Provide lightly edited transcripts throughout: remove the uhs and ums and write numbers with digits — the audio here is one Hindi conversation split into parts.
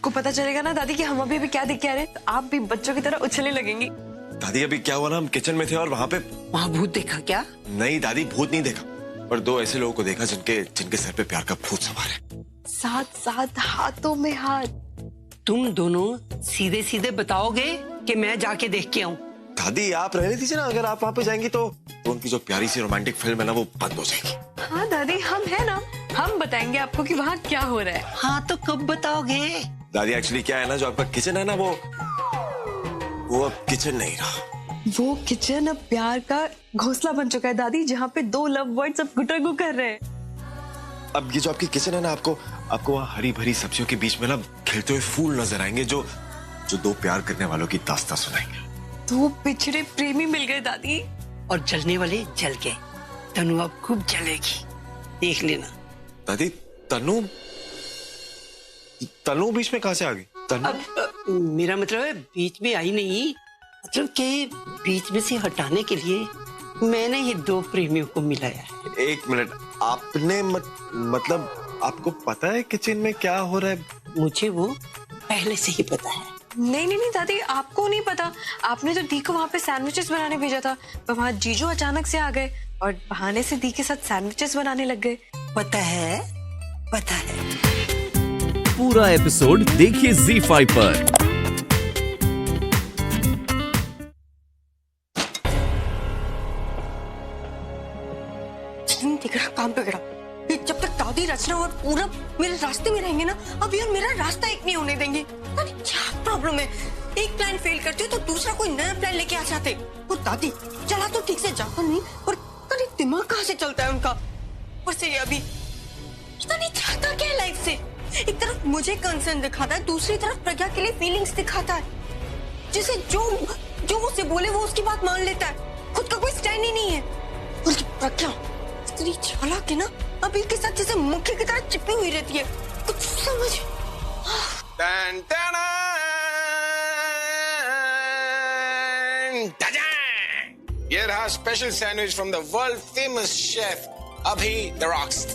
आपको पता चलेगा ना दादी कि हम अभी क्या देख के आ रहे हैं, तो आप भी बच्चों की तरह उछलने लगेंगी। दादी अभी क्या हुआ ना, हम किचन में थे और वहाँ भूत देखा क्या? नहीं दादी, भूत नहीं देखा, पर दो ऐसे लोगों को देखा जिनके सर पे प्यार का भूत सवार है। साथ साथ हाथों में हाथ। तुम दोनों सीधे सीधे बताओगे कि मैं जाके देख के आऊं? दादी आप रहने दीजिए ना, अगर आप वहाँ पे जाएंगी तो उनकी जो प्यारी सी रोमांटिक फिल्म है ना वो बंद हो जाएगी। हाँ दादी, हम है ना, हम बताएंगे आपको कि वहाँ क्या हो रहा है। हाँ तो कब बताओगे? दादी एक्चुअली क्या है ना, जो आपका किचन है ना वो अब किचन नहीं रहा। वो किचन अब प्यार का घोंसला बन चुका है दादी, जहाँ पे दो लव बर्ड्स अब गुटरगु कर रहे हैं। अब ये जो आपकी किचन है ना, आपको वहाँ हरी भरी सब्जियों के बीच में ना खिलते हुए फूल नजर आएंगे जो दो प्यार करने वालों की दास्तां सुनाएंगे। दो पिछड़े प्रेमी मिल गए दादी, और जलने वाले जल गए। तनु अब खूब जलेगी, देख लेना। दादी तनु बीच में कहाँ से आ गई? तनु अब मेरा मतलब है बीच में आई नहीं, मतलब कि बीच में से हटाने के लिए मैंने ये दो प्रेमियों को मिलाया है। एक मिनट, आपने मतलब आपको पता है किचन में क्या हो रहा है? मुझे वो पहले से ही पता है। नहीं दादी, आपको नहीं पता। आपने तो दी को वहाँ पे सैंडविचेस बनाने भेजा था, पर वहाँ जीजू अचानक से आ गए और बहाने से दी के साथ सैंडविचेस बनाने लग गए। पता है, पता है। पूरा एपिसोड देखिए ZEE5 पर। काम पे गिरा। जब तक दादी रचना और पूरा मेरे रास्ते में रहेंगे ना, अभी और मेरा रास्ता एक नहीं होने देंगे। अरे क्या प्रॉब्लम है, एक प्लान फेल करते हो तो दूसरा कोई नया प्लान लेके आ जाते। और दादी चला तो ठीक से जाता नहीं, और अरे दिमाग कहाँ से चलता है उनका। और से ये अभी पता नहीं चाहता क्या है लाइफ से। एक तरफ मुझे कंसर्न दिखाता है, दूसरी तरफ प्रज्ञा के लिए फीलिंग्स दिखाता है। जिसे जो मुझसे बोले वो उसकी बात मान लेता है, खुद का कोई स्टैंड ही नहीं है। और प्रज्ञा इतनी चालाक है ना, अभी के साथ जैसे मक्खी की तरह चिपकी हुई रहती है, कुछ समझ। ये रहा special sandwich from the world famous chef Abhi the rocks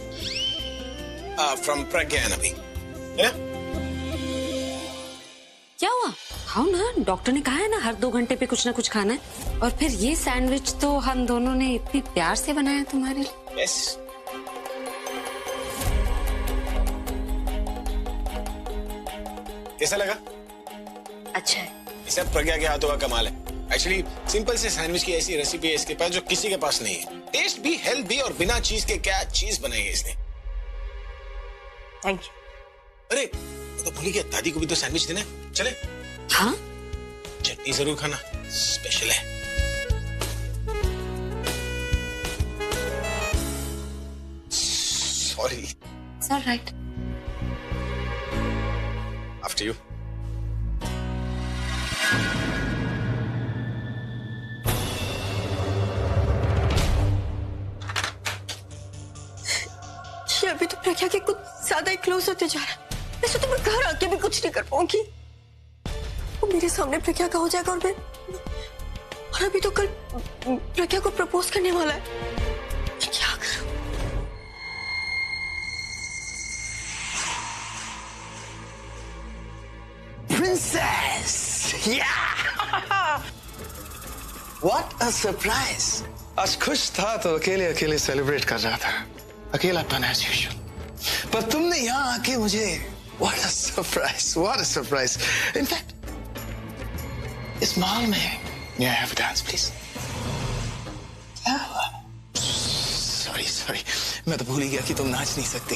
from Pragya and Abhi. क्या हुआ? खाओ ना, डॉक्टर ने कहा है ना हर 2 घंटे पे कुछ ना कुछ खाना है। और फिर ये सैंडविच तो हम दोनों ने इतनी प्यार से बनाया तुम्हारे लिए। Yes. कैसा लगा? अच्छा है। ये सब प्रज्ञा के हाथों का कमाल है। एक्चुअली सिंपल से सैंडविच की ऐसी रेसिपी है इसके पास जो किसी के पास नहीं है। टेस्ट भी, हेल्थ भी, और बिना चीज के क्या चीज बनाई है इसने। Thank you. अरे तो भूल गया, दादी को भी तो सैंडविच देना है। चले? हाँ? चटनी जरूर खाना, स्पेशल है। Sorry. It's all right. After you. ये अभी तो प्रज्ञा के कुछ ज्यादा ही क्लोज होते जा रहा है। वैसे तो मैं घर आके भी कुछ नहीं कर पाऊंगी। वो मेरे सामने प्रज्ञा का हो जाएगा और अभी तो कल प्रज्ञा को प्रपोज करने वाला है। क्या करूं? Princess! Yeah! What a surprise! आज खुश था तो अकेले सेलिब्रेट कर रहा था, अकेलापन as usual. पर तुमने यहाँ आके मुझे what a surprise! In fact, इस माहौल में may I have a dance, please? Sorry, मैं तो भूल ही गया कि तुम नाच नहीं सकती।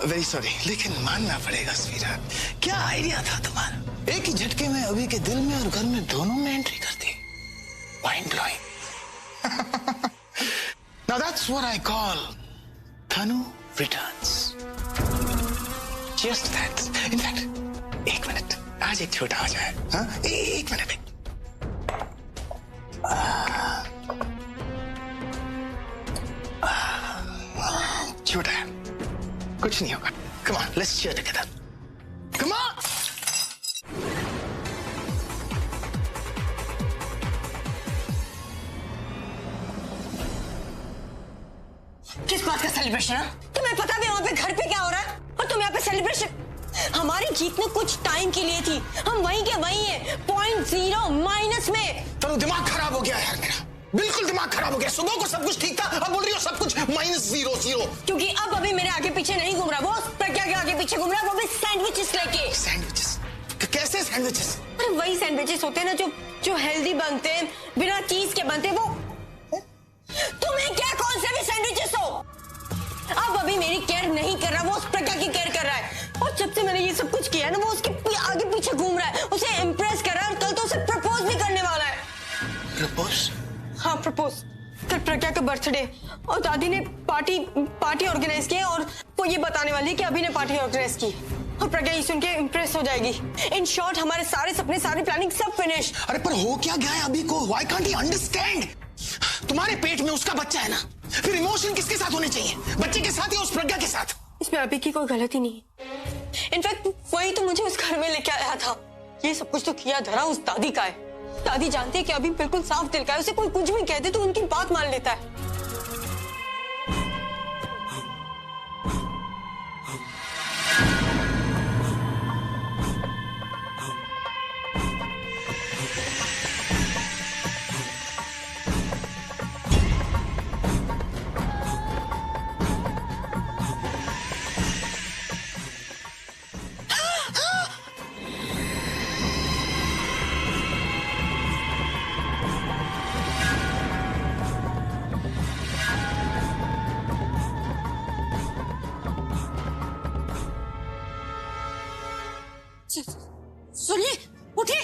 वेरी सॉरी, लेकिन मानना पड़ेगा स्वीटहार्ट, क्या आइडिया था तुम्हारा। एक ही झटके में अभी के दिल में और घर में दोनों में एंट्री कर दी। Mind blowing. Now that's what I call Thanu returns. Just that. In fact, एक मिनट, आज एक छोटा हो जाए। हाँ, एक मिनट। छोटा है, कुछ नहीं होगा। Come on, let's cheer together. Come on. किस बात का सेलिब्रेशन है? तुम्हें पता भी वहाँ पे घर पे क्या हो रहा है और तुम यहाँ पे सेलिब्रेशन। हमारी जीत में कुछ टाइम के लिए थी, हम वहीं के वहीं हैं, 0.0 माइनस में। तनु दिमाग खराब हो गया यार मेरा, बिल्कुल दिमाग खराब हो गया। सुबह को सब कुछ ठीक था, अब बोल रही हो सब कुछ -0 क्योंकि अब अभी मेरे आगे पीछे नहीं घूम रहा बॉस, प्रज्ञा के आगे पीछे घूम रहा है, वो भी सैंडविचेस लेके। सैंडविचेस? कैसे सैंडविचेस? अरे वही सैंडविचेस होते हैं ना जो हेल्दी बनते हैं, बिना चीज के बनते हैं, वो। तुम्हें क्या कौन से भी सैंडविचेस हो? अब अभी मेरी केयर नहीं कर रहा, वो उस प्रज्ञा की केयर कर रहा है। और जब से मैंने ये सब कुछ किया है ना, वो उसके आगे पीछे घूम रहा है, उसे इम्प्रेस कर रहा है, और कल तो उसे प्रपोज भी करने वाला है। प्रपोज? हाँ, प्रपोज। कल प्रज्ञा का बर्थडे और दादी ने पार्टी ऑर्गेनाइज की है, और वो ये बताने वाली है कि अभी ने पार्टी ऑर्गेनाइज की, और प्रज्ञा ये सुन के इम्प्रेस हो जाएगी। इन शॉर्ट हमारे सारे सपने, सारी प्लानिंग सब फिनिश। अरे पर हो क्या गया है अभी को? Why can't he understand? तुम्हारे पेट में उसका बच्चा है ना, फिर इमोशन किसके साथ होने चाहिए? बच्चे के साथ या उस प्रज्ञा के साथ? इसमें अभी की कोई गलती नहीं है। इनफैक्ट वही तो मुझे उस घर में लेके आया था। ये सब कुछ तो किया धरा उस दादी का है। दादी जानती है कि अभी बिल्कुल साफ दिल का है, उसे कोई कुछ भी कहते तो उनकी बात मान लेता है। सुनिए, उठिए,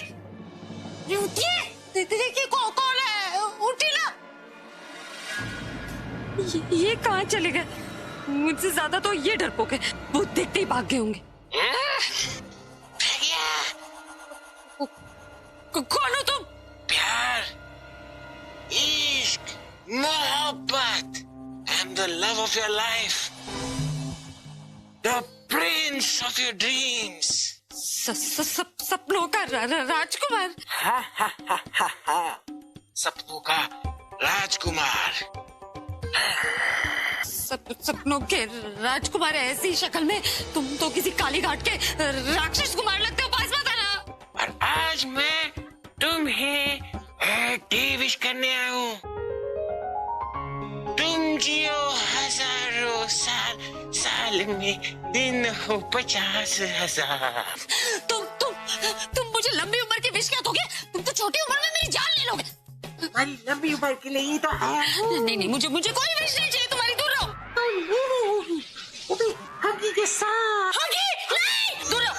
उठिए, देखिए कौन है, उठी ना। ये कहाँ चले गए? मुझसे ज्यादा तो ये डरपोक है, वो देखते ही भाग गए होंगे। कौन हो तुम? प्यार, इश्क, मोहब्बत, I'm the love of your life, the prince of your dreams. सपनों का राजकुमार। सपनों का राजकुमार। सपनों के राजकुमार ऐसी शक्ल में तुम तो किसी काली घाट के राक्षस कुमार लगते हो, पास मत आना। और आज मैं तुम्हें विश करने आया हूँ। तुम जियो हजारों साल, साल में दिन हो 50,000। तुम मुझे लंबी उम्र की विश क्या दोगे? तुम तो छोटी उम्र में मेरी जान ले लोगे। तुम्हारी लंबी उम्र के लिए ही तो है। नहीं, मुझे कोई विश नहीं चाहिए तुम्हारी, दूर रहो। हगी के साथ। हगी? नहीं, दूर रहो,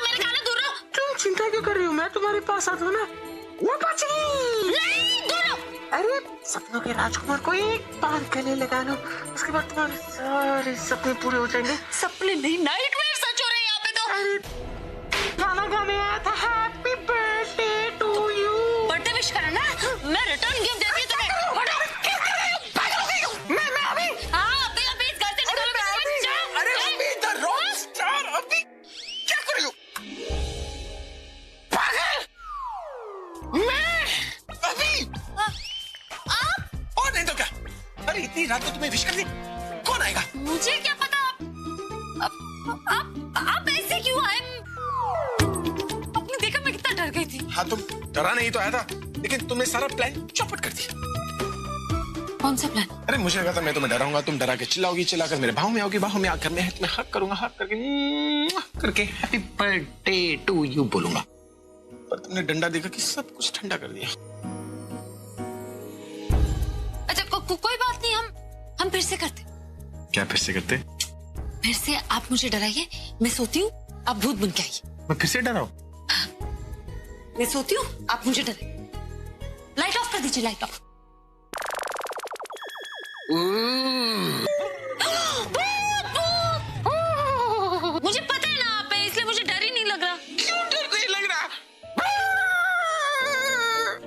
मैंने कहा ना दूर रहो। तुम चिंता क्यों कर रही हो? मैं तुम्हारे पास आता हूँ ना। वो बच गई। नहीं, दूर रहो। अरे सपनों के राजकुमार को एक बार गले लगा लो, उसके बाद तुम्हारे सारे सपने पूरे हो जाएंगे। सपने नहीं, नाइटमेयर सच हो रहे हैं यहाँ पे तो। अरे गाना गाने आया था, happy birthday to you. Birthday wish करा ना, मैं रिटर्न गिफ्ट देती हूँ तुम्हें। हटो, क्या कर रहे हो? पागल हो गई हो? मैं अभी। हाँ, अभी इस घर से निकलो। जाओ। अरे अभी द रॉक स्टार, अभी क्या कर रही हो? पागल। मैं अभी। आप? और नहीं तो क्या? अरे इतनी रात को तुम्हें विश कर दी, कौन आएगा? मुझे क्या पता। आप ऐसे क्यों आए? आपने देखा मैं कितना डर गई थी। हाँ, तुम डरा नहीं तो आया था, लेकिन तुमने सारा प्लान चौपट कर दिया। कौन सा प्लान? अरे मुझे लगा था मैं तुम्हें डराऊंगा, तुम डरा के चिल्लाओगी, चिल्लाकर मेरे बाहों में आओगी, बाहों में आकर मैं तुम्हें हक करूंगा, हक करके हैप्पी बर्थडे टू यू बोलूंगा। पर तुमने डंडा देखा कि सब कुछ ठंडा कर दिया। अच्छा, कोई बात नहीं, हम फिर से करते। क्या फिर से करते? फिर से आप मुझे डराइए, मैं सोती हूँ, आप भूत बन के आइए। मैं फिर से डराऊं? मैं सोती हूँ, आप मुझे डराइए। लाइट ऑफ कर दीजिए, लाइट ऑफ। मुझे पता है ना आप है, इसलिए मुझे डर ही नहीं लग रहा। क्यों डर नहीं लग रहा?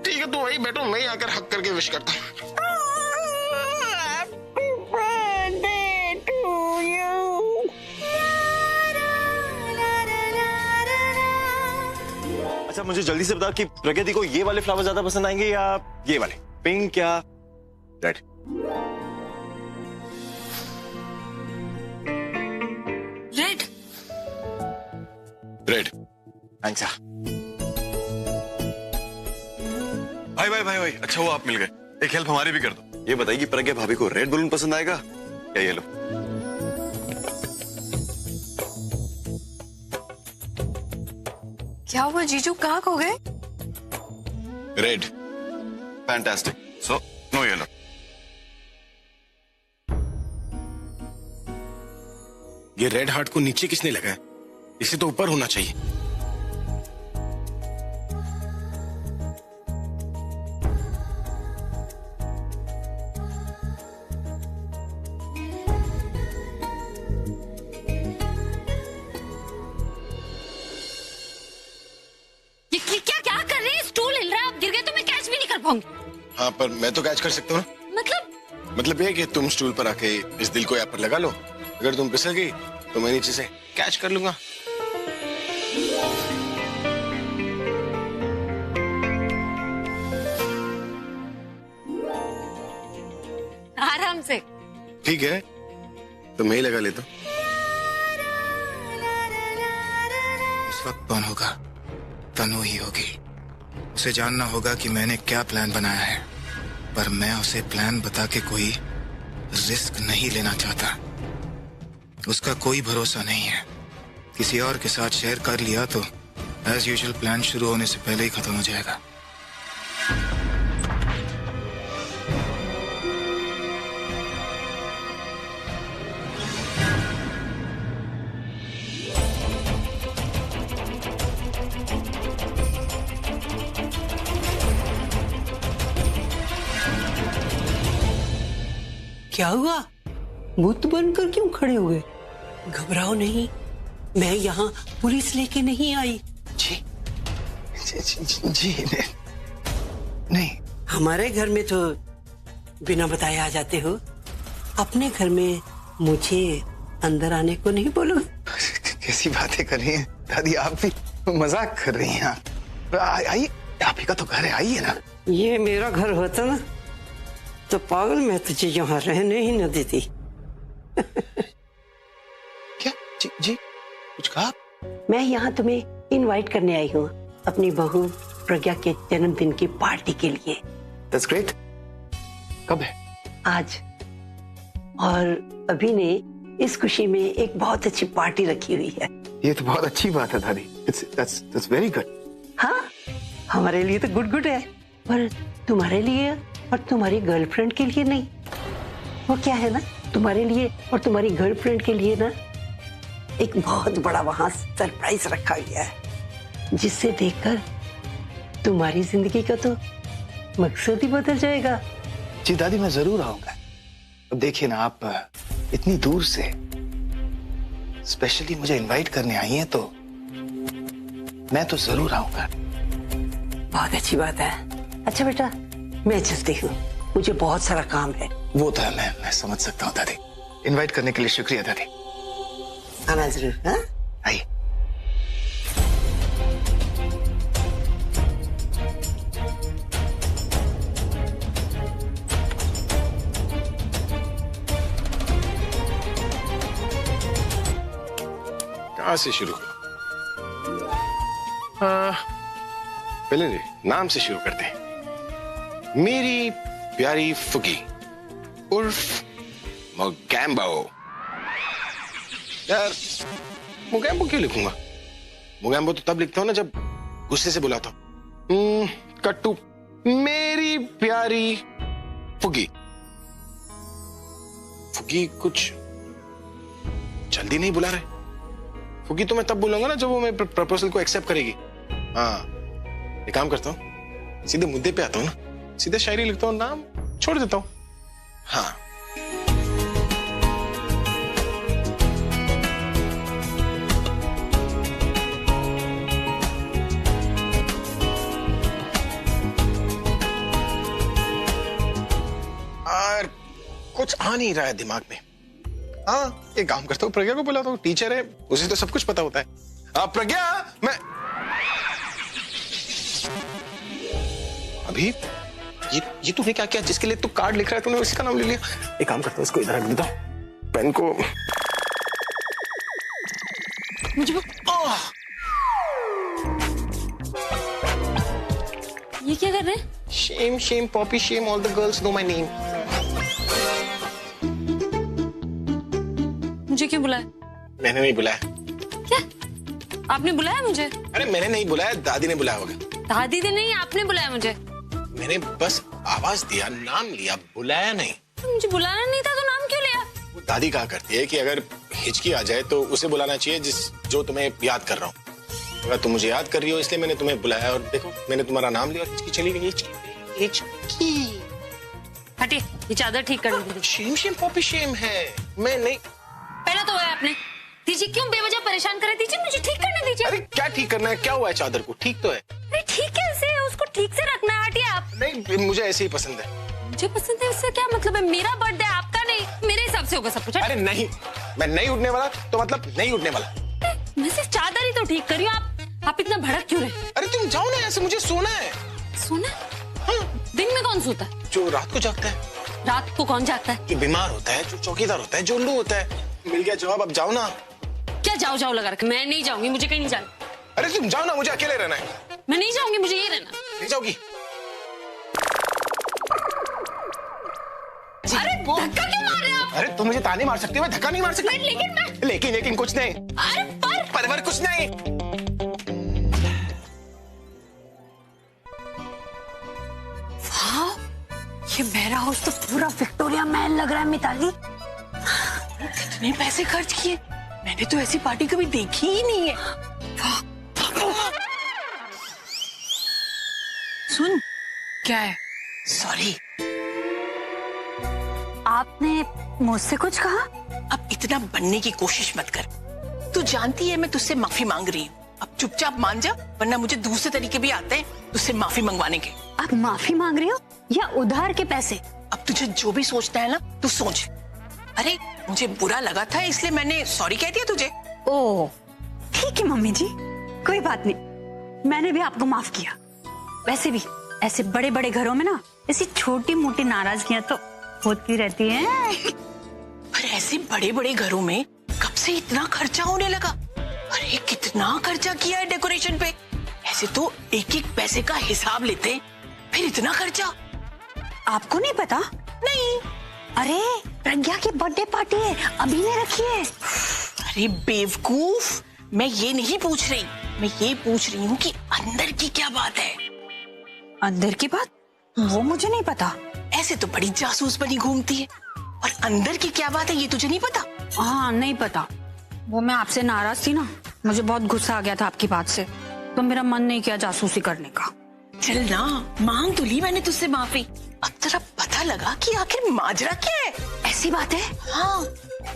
ठीक है, तुम वहीं बैठो, मैं आकर हक करके विश करता हूँ। अच्छा, मुझे जल्दी से बता कि प्रगति को ये वाले फ्लावर ज्यादा पसंद आएंगे या ये वाले, पिंक या रेड? रेड। रेड। थैंक्स यार। भाई अच्छा हुआ आप मिल गए। एक हेल्प हमारी भी कर दो। ये बताइए कि प्रज्ञा भाभी को रेड बलून पसंद आएगा या ये लो? क्या हुआ जीजू, कहाँ खो गए? Red. Fantastic. So no yellow. ये रेड हार्ट को नीचे किसने लगाया? इसे तो ऊपर होना चाहिए। ये क्या क्या कर रहे हैं? स्टूल हिल रहा है, आप गिर गए तो मैं कैच भी नहीं कर पाऊंगी। हाँ, पर मैं तो कैच कर सकता हूँ ना। मतलब ये कि तुम स्टूल पर आके इस दिल को यहाँ पर लगा लो। अगर तुम फिसल गई तो मैं नीचे से कैच कर लूंगा। आराम से। ठीक है, तो मैं ही लगा लेता हूँ। इस वक्त कौन होगा? तनु ही होगी। उसे जानना होगा कि मैंने क्या प्लान बनाया है, पर मैं उसे प्लान बता के कोई रिस्क नहीं लेना चाहता। उसका कोई भरोसा नहीं है। किसी और के साथ शेयर कर लिया तो एज यूजुअल प्लान शुरू होने से पहले ही खत्म हो जाएगा। क्या हुआ? बुत बनकर क्यों खड़े हो गए? घबराओ नहीं, मैं यहाँ पुलिस लेके नहीं आई। जी नहीं। हमारे घर में तो बिना बताए आ जाते हो, अपने घर में मुझे अंदर आने को नहीं बोलोगे? कैसी बातें कर रही हैं दादी, आप भी मजाक कर रही हैं। आइए, आप ही का तो घर है, आइए ना। ये मेरा घर होता ना तो पागल मैं तुझे यहाँ रहने ही न देती। क्या? जी कुछ कहा? मैं यहाँ तुम्हें इनवाइट करने आई हूँ अपनी बहू प्रज्ञा के जन्मदिन की पार्टी के लिए। That's great। कब है? आज। और अभी ने इस खुशी में एक बहुत अच्छी पार्टी रखी हुई है। ये तो बहुत अच्छी बात है दादी। That's very good। हाँ, हमारे लिए तो गुड है, पर तुम्हारे लिए और तुम्हारी गर्लफ्रेंड के लिए नहीं। वो क्या है ना, तुम्हारे लिए और तुम्हारी गर्लफ्रेंड के लिए ना एक बहुत बड़ा वहां सरप्राइज रखा गया है, जिससे देखकर तुम्हारी जिंदगी का तो मकसद ही बदल जाएगा। जी दादी, मैं जरूर आऊंगा। अब देखिए ना, आप इतनी दूर से स्पेशली मुझे इनवाइट करने आई हैं, तो मैं तो जरूर आऊंगा। बहुत अच्छी बात है। अच्छा बेटा, मैं चलती हूँ, मुझे बहुत सारा काम है। वो तो है, मैं समझ सकता हूँ दादी। इनवाइट करने के लिए शुक्रिया दादी। आना जरूर। हाँ, आइए। कहाँ से शुरू करूं? पहले नाम से शुरू करते हैं। मेरी प्यारी फुगी उर्फ मोगैम्बो। यार, मोगैम्बो क्यों लिखूंगा? मोगैम्बो तो तब लिखता हूं ना जब गुस्से से बुलाता हूं। कट्टू, मेरी प्यारी फुगी। फुगी कुछ जल्दी नहीं बुला रहे। फुगी तो मैं तब बोलूंगा ना जब वो मेरे प्रपोजल को एक्सेप्ट करेगी। हाँ, एक काम करता हूँ, सीधे मुद्दे पे आता हूँ ना, सीधे शायरी लिखता हूँ, नाम छोड़ देता हूँ। हाँ, और कुछ आ नहीं रहा है दिमाग में। हाँ, एक काम करता हूँ, प्रज्ञा को बुलाता हूँ, टीचर है, उसे तो सब कुछ पता होता है। प्रज्ञा, मैं अभी ये तूने क्या किया? जिसके लिए तू कार्ड लिख रहा है तूने उसी का नाम ले लिया। एक काम करता हूँ, इसको इधर रख देता हूँ, पेन को। मुझे क्या कर रहे हैं? Shame, shame, Poppy, shame. All the girls know my name. मुझे क्यों बुलाया? मैंने नहीं बुलाया। क्या? आपने बुलाया मुझे? अरे मैंने नहीं बुलाया, दादी ने बुलाया होगा। दादी ने नहीं, आपने बुलाया मुझे। मैंने बस आवाज दिया, नाम लिया, बुलाया नहीं। तो मुझे बुलाना नहीं था तो नाम क्यों लिया? वो दादी कहा करती है कि अगर हिचकी आ जाए तो उसे बुलाना चाहिए जो तुम्हें याद कर रहा हूँ। अगर तुम मुझे याद कर रही हो इसलिए मैंने तुम्हें बुलाया और देखो मैंने तुम्हारा नाम लिया और हिचकी चली गई। हिचकी। हटिए, ये चादर ठीक कर दीजिए। शेम शेम पॉपी शेम है। मैं नहीं। पहला तो है आपने। दीजिए, क्यों बेवजह परेशान कर दीजिए, मुझे ठीक करने दीजिए। अरे क्या ठीक करना है? क्या हुआ है चादर को? ठीक तो है। अरे ठीक कैसे है? उसको ठीक से रखना है। हटिए आप। नहीं, मुझे ऐसे ही पसंद है। मुझे पसंद है उससे क्या मतलब है? मेरा बर्थडे आपका नहीं, मेरे हिसाब से होगा सब कुछ। अरे नहीं, मैं नहीं उठने वाला तो मतलब नहीं उठने वाला। मैं सिर्फ चादर ही तो ठीक कर रही हूँ। आप इतना भड़क क्यों रहे? अरे तुम जाओ ना, ऐसे मुझे सोना है। सोना? हाँ। दिन में कौन सोता है? जो रात को जागता है। रात को कौन जागता है? जो बीमार होता है, जो चौकीदार होता है, जो उल्लू होता है। मिल गया जवाब, अब जाओ ना। क्या जाओ जाओ लगा रखे? मैं नहीं जाऊंगी, मुझे कहीं नहीं जाना। अरे तुम जाओ ना, मुझे अकेले रहना है। मैं नहीं जाऊंगी, मुझे ये रहना। नहीं जाओगी? अरे धक्का क्यों मार रहे हैं आप? अरे तुम मुझे ताने मार सकती हो, मैं धक्का नहीं मार सकती। लेकिन कुछ नहीं। अरे पर कुछ नहीं। वाह, ये मेरा हाउस तो पूरा विक्टोरिया महल लग रहा है मिताली। कितने पैसे खर्च किए? मैंने तो ऐसी पार्टी कभी देखी ही नहीं है। सुन, क्या है? सॉरी। आपने मुझसे कुछ कहा? अब इतना बनने की कोशिश मत कर। तू जानती है मैं तुझसे माफी मांग रही हूँ। अब चुपचाप मान जा, वरना मुझे दूसरे तरीके भी आते हैं तुझसे माफी मंगवाने के। आप माफी मांग रही हो या उधार के पैसे? अब तुझे जो भी सोचना है ना तू सोच। अरे मुझे बुरा लगा था इसलिए मैंने सॉरी कह दिया तुझे। ओह ठीक है मम्मी जी, कोई बात नहीं, मैंने भी आपको माफ किया। वैसे भी ऐसे बड़े बड़े घरों में ना ऐसी छोटी मोटी नाराजगियां तो होती रहती हैं। पर ऐसे बड़े बड़े घरों में कब से इतना खर्चा होने लगा? अरे कितना खर्चा किया है डेकोरेशन पे। ऐसे तो एक एक पैसे का हिसाब लेते हैं, फिर इतना खर्चा। आपको नहीं पता? नहीं। अरे प्रज्ञा की बर्थडे पार्टी है, अभी ने रखी है। अरे बेवकूफ, मैं ये नहीं पूछ रही, मैं ये पूछ रही हूँ कि अंदर की क्या बात है। अंदर की बात वो मुझे नहीं पता। ऐसे तो बड़ी जासूस बनी घूमती है, और अंदर की क्या बात है ये तुझे नहीं पता? हाँ नहीं पता, वो मैं आपसे नाराज थी ना, मुझे बहुत गुस्सा आ गया था आपकी बात से, तो मेरा मन नहीं किया जासूसी करने का। चल ना, मांग तो ली मैंने तुझसे माफी। अब तेरा पता लगा कि आखिर माजरा क्या है। ऐसी बात है? हाँ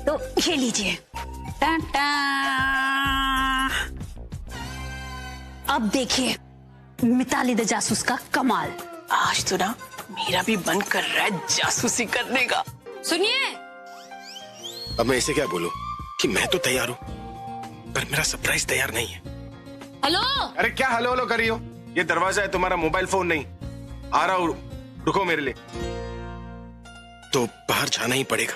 तो ये लीजिए। टा-टा। अब देखिए मिताली द जासूस का कमाल। आज तो ना मेरा भी मन कर रहा है जासूसी करने का। सुनिए, अब मैं इसे क्या बोलूं कि मैं तो तैयार हूँ पर मेरा सरप्राइज तैयार नहीं है। हेलो। अरे क्या हेलो हेलो कर रही हो? ये दरवाजा है, तुम्हारा मोबाइल फोन नहीं। आ रहा हूँ, रुको मेरे लिए। तो बाहर जाना ही पड़ेगा।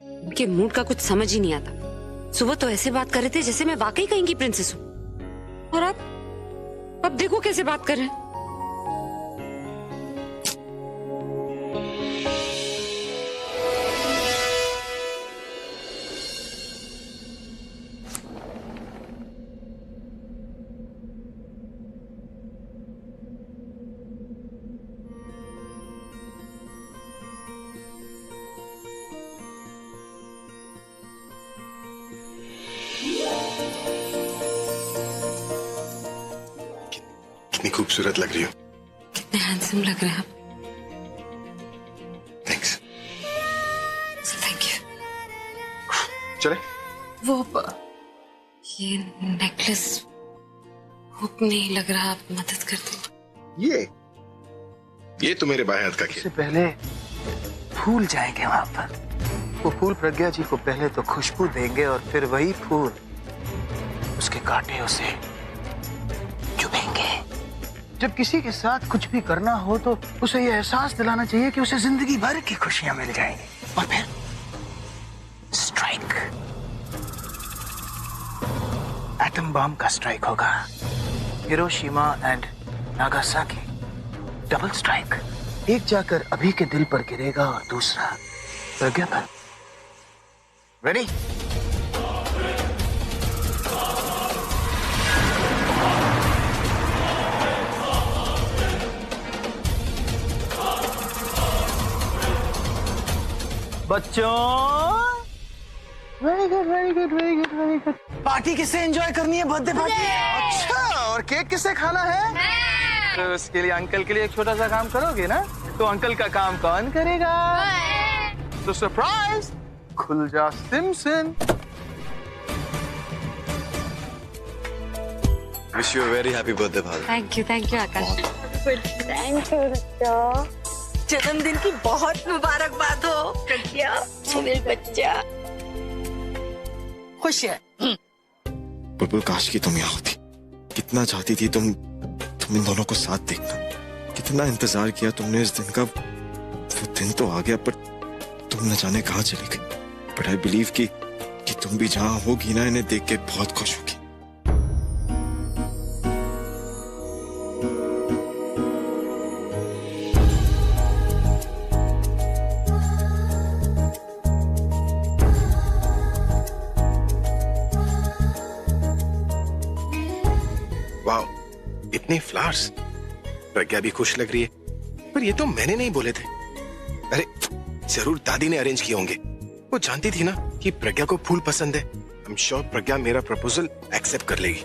उनके मूड का कुछ समझ ही नहीं आता। सुबह तो ऐसे बात कर रहे थे जैसे मैं वाकई कहीं की प्रिंसेस हूँ, और अब देखो कैसे बात कर रहे हैं। कितनी खूबसूरत लग रही हो। कितने हैंडसम लग रहे हैं आप। थैंक्स। Thank you. चले? वो ये नेकलेस हुक नहीं लग रहा, आप मदद कर दो। ये तो मेरे बाएं हाथ का खेल। इससे पहले फूल जाएंगे वहां पर। वो फूल प्रज्ञा जी को पहले तो खुशबू देंगे और फिर वही फूल उसके कांटे उसे चुभेंगे। जब किसी के साथ कुछ भी करना हो तो उसे ये एहसास दिलाना चाहिए कि उसे जिंदगी भर की खुशियां मिल जाएंगी। और फिर स्ट्राइक, एटम बम का स्ट्राइक होगा। Hiroshima and Nagasaki, double strike. एक जाकर अभी के दिल पर गिरेगा और दूसरा प्रज्ञा पर। रेडी? बच्चों, very good very good very good very good. Party किसे एंजॉय करनी है? Birthday party. अच्छा, और केक किसे खाना है? तो उसके लिए अंकल के लिए एक छोटा सा काम करोगे ना? तो अंकल का काम कौन करेगा? तो सरप्राइज, खुल जा सिमसन। Wish you a very happy birthday भाभी। Thank you Akash. Thank you. जन्मदिन की बहुत मुबारकबाद हो प्रज्ञा, मेरे बच्चा। खुश है। बुलबुल, काश की तुम यहाँ होती। कितना चाहती थी तुम इन दोनों को साथ देखना। कितना इंतजार किया तुमने इस दिन का। वो दिन तो आ गया, पर तुम न जाने कहाँ चली गई। बट आई बिलीव कि तुम भी जहाँ होगी ना, इन्हें देख के बहुत खुश होगी। वाओ, इतने फ्लावर्स। प्रज्ञा भी खुश लग रही है, पर ये तो मैंने नहीं बोले थे। अरे जरूर दादी ने अरेंज किए होंगे। वो जानती थी ना कि प्रज्ञा को फूल पसंद है। आई एम श्योर प्रज्ञा मेरा प्रपोजल एक्सेप्ट कर लेगी।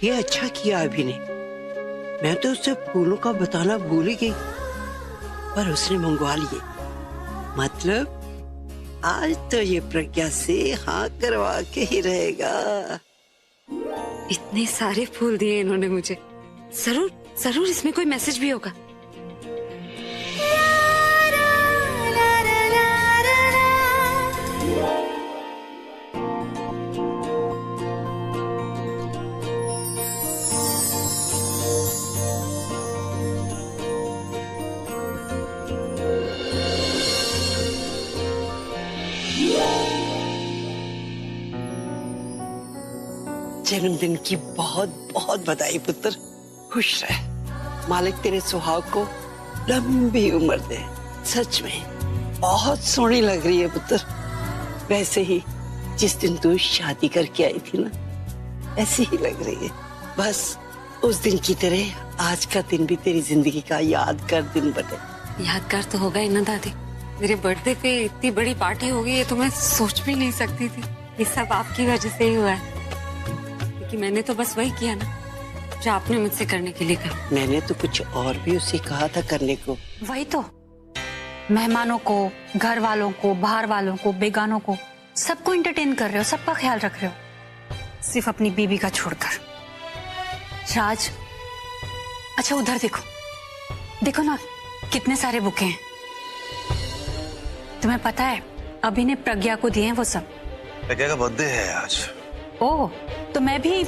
ये अच्छा किया अभी ने। मैं तो उससे फूलों का बताना भूल ही गई, पर उसने मंगवा लिए। मतलब आज तो ये प्रज्ञा से हाँ करवा के ही रहेगा। इतने सारे फूल दिए इन्होंने मुझे। जरूर इसमें कोई मैसेज भी होगा। जन्मदिन की बहुत बहुत बधाई पुत्र। खुश रह। मालिक तेरे सुहाग को लंबी उम्र दे। सच में बहुत सोहनी लग रही है पुत्र। वैसे ही जिस दिन तू शादी करके आई थी ना, ऐसी ही लग रही है। बस उस दिन की तरह आज का दिन भी तेरी जिंदगी का यादगार दिन बने। यादगार तो होगा ही ना दादी। मेरे बर्थडे पे इतनी बड़ी पार्टी होगी, ये तो मैं सोच भी नहीं सकती थी। ये सब आपकी वजह से ही हुआ है। कि मैंने तो बस वही किया ना जो आपने मुझसे करने के लिए कहा। मैंने तो कुछ और भी उसे कहा था करने को। वही तो, मेहमानों को, घर वालों को, बाहर वालों को, बेगानों को, सबको एंटरटेन कर रहे हो, सबका ख्याल रख रहे हो, सिर्फ अपनी बीबी का छोड़कर। राज, अच्छा उधर देखो, देखो ना कितने सारे बुके हैं। तुम्हें पता है अभी ने प्रज्ञा को दिए हैं वो सब। प्रज्ञा का बर्थडे है आज। ओह, तो मैं भी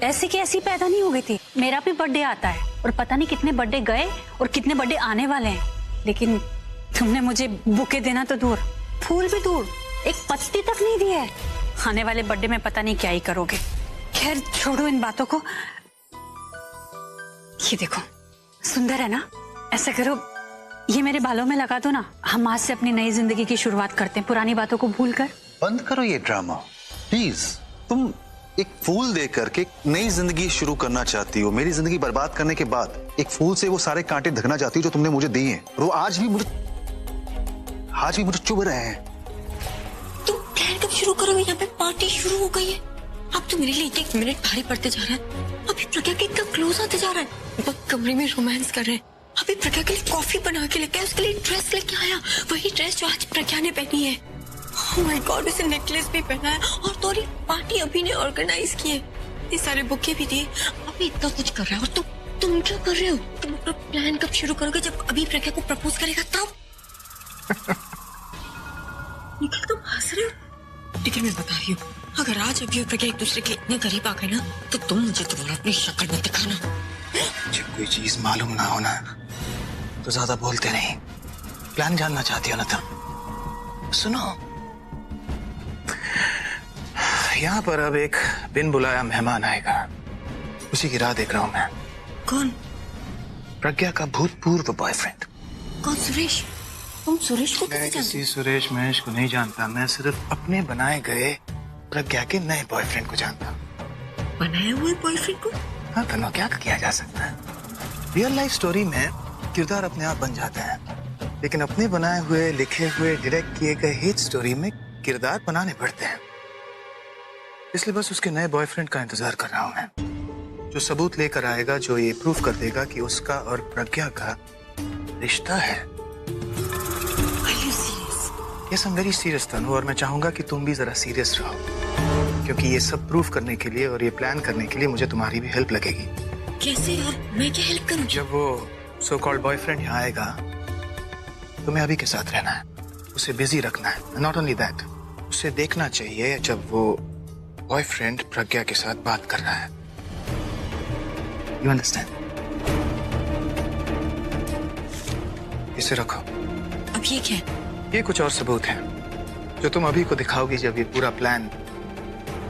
ऐसी की ऐसी पैदा नहीं हो गई थी। मेरा भी बर्थडे आता है और पता नहीं कितने बर्थडे गए और कितने बर्थडे आने वाले हैं। लेकिन तुमने मुझे बुके देना तो दूर, फूल भी दूर, एक पत्ती तक नहीं दी है। आने वाले बर्थडे में पता नहीं क्या ही करोगे। खैर छोड़ो इन बातों को। ये देखो, सुंदर है ना? ऐसा करो, ये मेरे बालों में लगा दो ना। हम आज से अपनी नई जिंदगी की शुरुआत करते हैं, पुरानी बातों को भूल कर। बंद करो ये ड्रामा प्लीज। तुम एक फूल दे करके नई जिंदगी शुरू करना चाहती हो। मेरी जिंदगी बर्बाद करने के बाद एक फूल से वो सारे कांटे ढकना चाहती हो जो तुमने मुझे दिए हैं। और वो आज भी मुझे चुभ रहे हैं। तुम प्लान कब शुरू करोगे? यहाँ पे पार्टी शुरू हो गई है। अब तो मेरे लिए एक मिनट भारी पड़ते जा रहा है। अभी प्रज्ञा के इतना क्लोज आते जा रहा है। वो कमरे में रोमांस कर रहे हैं। अभी प्रज्ञा के लिए कॉफी बना के लेके आया, उसके लिए ड्रेस लेके आया, वही ड्रेस जो आज प्रज्ञा ने पहनी है। Oh my God, उसे नेकलेस भी पहना है और तोरी पार्टी अभी ने ऑर्गेनाइज की है। ये सारे बुके भी दिए। अभी इतना कुछ कर रहा है और तुम क्या कर रहे हो? तुम अपना प्लान कब शुरू करोगे? जब अभी प्रज्ञा को प्रपोज करेगा तब। निखिल, तुम हंस रहे हो? लेकिन मैं बता रही हूँ, अगर आज अभी और प्रज्ञा एक दूसरे के इतने करीब आ गए ना, तो तुम मुझे दोबारा अपनी शक्ल में दिखाना। जब कोई चीज मालूम ना हो ना तो ज्यादा बोलते नहीं। प्लान जानना चाहती हो ना तुम? सुनो, यहाँ पर अब एक बिन बुलाया मेहमान आएगा, उसी की राह देख रहा हूँ मैं। कौन? प्रज्ञा का भूतपूर्व बॉयफ्रेंड। कौन? सुरेश? तुम सुरेश को मैं कैसे जानते किसी सुरेश महेश को नहीं जानता, मैं सिर्फ अपने बनाए गए प्रज्ञा के नए बॉयफ्रेंड को जानता हूँ। हो? बनाए हुए बॉयफ्रेंड को? हाँ तनो, क्या किया जा सकता है? रियल लाइफ स्टोरी में किरदार अपने आप बन जाते हैं, लेकिन अपने बनाए हुए, लिखे हुए, डायरेक्ट किए गए हिट स्टोरी में किरदार बनाने पड़ते हैं। इसलिए बस उसके नए बॉयफ्रेंड का इंतजार कर रहा हूँ मैं, जो सबूत लेकर आएगा, जो ये प्रूफ कर देगा कि उसका और प्रज्ञा का रिश्ता है। Yes, I am very serious Tanu, और मैं चाहूंगा कि तुम भी जरा सीरियस रहो, क्योंकि ये सब प्रूफ करने के लिए और ये प्लान करने के लिए मुझे तुम्हारी भी हेल्प लगेगी। कैसे यार? मैं क्या हेल्प करूँ? जब वो सो कॉल्ड बॉयफ्रेंड यहाँ आएगा, तुम्हें अभी के साथ रहना है, उसे बिजी रखना है। नॉट ओनली दैट, उसे देखना चाहिए जब वो बॉयफ्रेंड प्रज्ञा के साथ बात कर रहा है। You understand? इसे रखो। अब ये क्या है? ये कुछ और सबूत हैं जो तुम अभी को दिखाओगी जब ये पूरा प्लान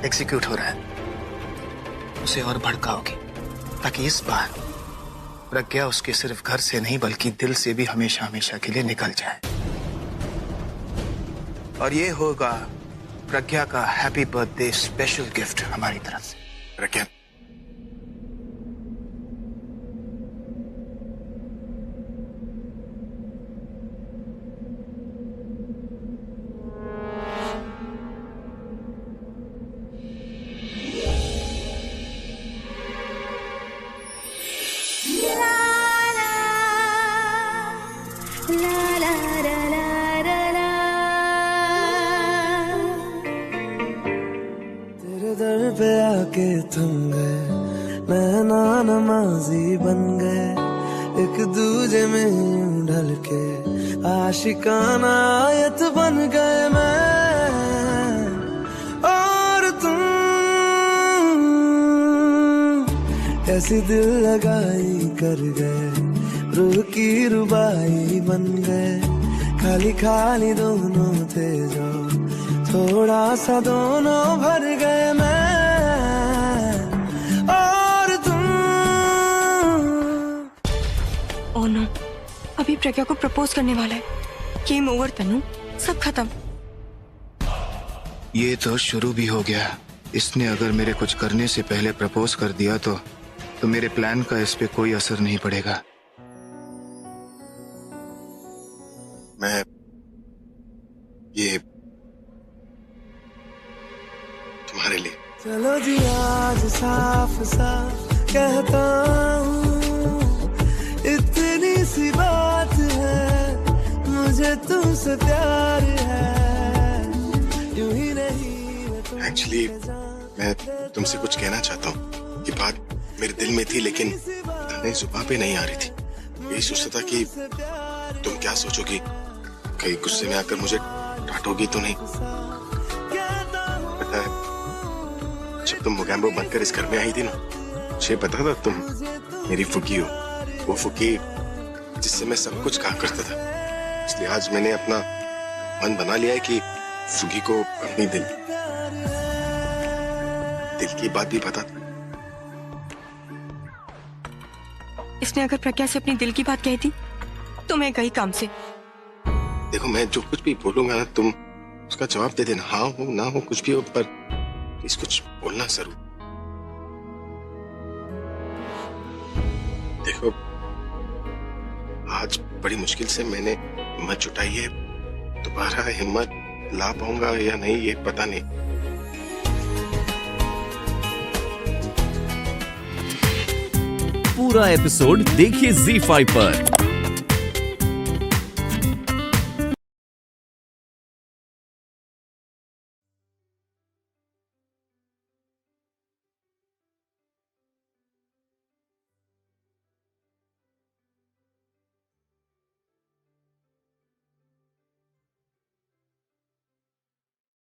एग्जीक्यूट हो रहा है। उसे और भड़काओगी ताकि इस बार प्रज्ञा उसके सिर्फ घर से नहीं बल्कि दिल से भी हमेशा हमेशा के लिए निकल जाए। और ये होगा प्रज्ञा का हैप्पी बर्थडे स्पेशल गिफ्ट हमारी तरफ से। प्रज्ञा, दर पे आके थम गए, नैना नमाजी बन गए, एक दूजे में यूं ढल के आशिकाना आयत बन गए मैं और तुम। ऐसी दिल लगाई कर गए, रूह की रुबाई बन गए, खाली खाली दोनों थे जो थोड़ा सा दोनों भर गए मैं और तुम। ओह नो, अभी प्रज्ञा को प्रपोज करने वाला है। गेम ओवर तनु, सब खत्म। ये तो शुरू भी हो गया। इसने अगर मेरे कुछ करने से पहले प्रपोज कर दिया तो मेरे प्लान का इस पे कोई असर नहीं पड़ेगा। मैं ये तुम्हारे लिए। चलो जी आज साफ साफ कहता हूँ, इतनी सी बात है, मुझे तुमसे प्यार है, यूं ही नहीं। एक्चुअली मैं तुमसे कुछ कहना चाहता हूँ। ये बात मेरे दिल में थी लेकिन जुबान पे नहीं आ रही थी। यही सोचता था कि तुम क्या सोचोगी, कहीं गुस्से में आकर मुझे डांटोगी तो नहीं। पता है, जब तुम मोगैम्बो बनकर इस घर में आई थी ना, मुझे पता था तुम मेरी फुकी हो, वो फुकी जिससे मैं सब कुछ कहा करता था। इसलिए आज मैंने अपना मन बना लिया है कि फुकी को अपनी दिल की बात भी बता। इसने अगर प्रज्ञा से अपनी दिल की बात कही थी तो मैं गई काम से। देखो, मैं जो कुछ भी बोलूंगा ना, तुम उसका जवाब दे देना, हाँ हो ना हो कुछ भी हो, पर प्लीज कुछ बोलना जरूर। देखो, आज बड़ी मुश्किल से मैंने हिम्मत जुटाई है। दोबारा हिम्मत ला पाऊंगा या नहीं ये पता नहीं। पूरा एपिसोड देखिए ZEE5 पर।